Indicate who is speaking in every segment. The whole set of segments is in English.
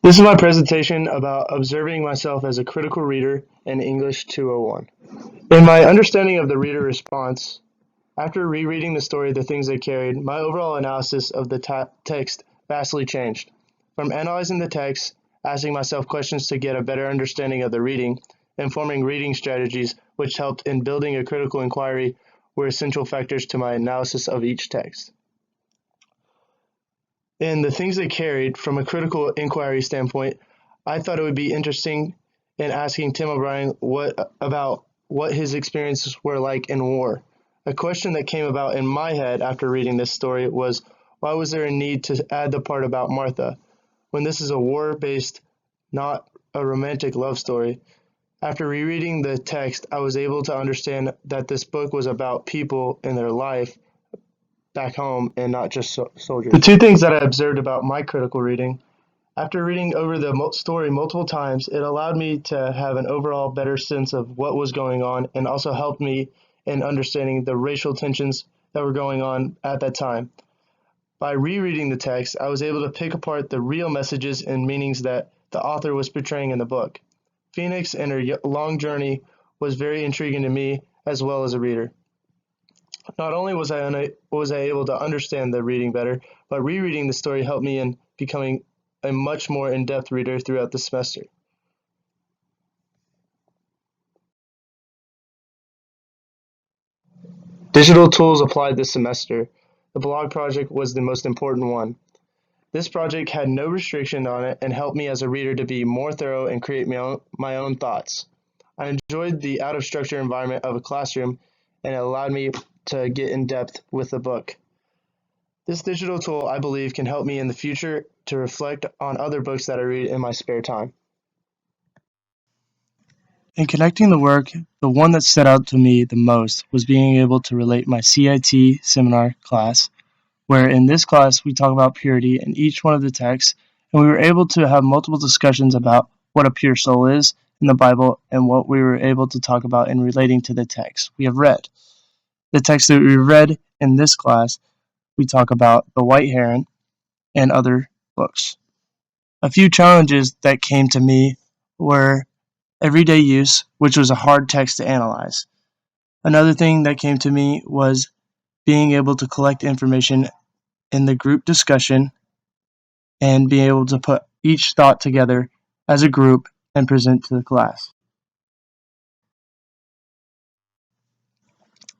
Speaker 1: This is my presentation about observing myself as a critical reader in English 201. In my understanding of the reader response, after rereading the story The Things They Carried, my overall analysis of the text vastly changed. From analyzing the text, asking myself questions to get a better understanding of the reading, and forming reading strategies which helped in building a critical inquiry were essential factors to my analysis of each text. In The Things They Carried, from a critical inquiry standpoint, I thought it would be interesting in asking Tim O'Brien about what his experiences were like in war. A question that came about in my head after reading this story was, why was there a need to add the part about Martha, when this is a war-based, not a romantic love story? After rereading the text, I was able to understand that this book was about people in their life back home and not just soldiers. The two things that I observed about my critical reading, after reading over the story multiple times, it allowed me to have an overall better sense of what was going on and also helped me in understanding the racial tensions that were going on at that time. By rereading the text, I was able to pick apart the real messages and meanings that the author was portraying in the book. Phoenix and her long journey was very intriguing to me as well as a reader. Not only was I able to understand the reading better, but rereading the story helped me in becoming a much more in-depth reader throughout the semester. Digital tools applied this semester. The blog project was the most important one. This project had no restriction on it and helped me as a reader to be more thorough and create my own thoughts. I enjoyed the out-of-structure environment of a classroom, and it allowed me to get in depth with the book. This digital tool, I believe, can help me in the future to reflect on other books that I read in my spare time. In connecting the work, the one that stood out to me the most was being able to relate my CIT seminar class, where in this class we talk about purity in each one of the texts, and we were able to have multiple discussions about what a pure soul is in the Bible and what we were able to talk about in relating to the text we have read. The text that we read in this class, we talk about the White Heron and other books. A few challenges that came to me were everyday use, which was a hard text to analyze. Another thing that came to me was being able to collect information in the group discussion and being able to put each thought together as a group and present to the class.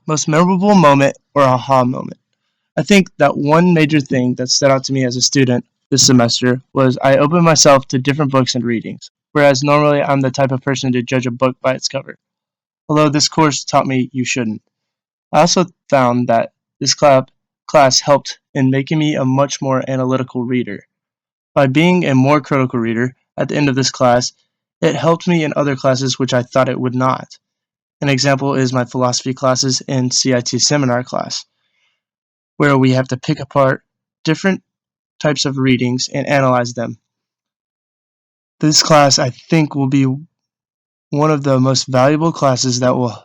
Speaker 1: Most memorable moment or aha moment. I think that one major thing that stood out to me as a student this semester was I opened myself to different books and readings, whereas normally I'm the type of person to judge a book by its cover. Although this course taught me you shouldn't. I also found that this class helped in making me a much more analytical reader. By being a more critical reader at the end of this class, it helped me in other classes which I thought it would not. An example is my philosophy classes in CIT seminar class, where we have to pick apart different types of readings and analyze them. This class, I think, will be one of the most valuable classes that will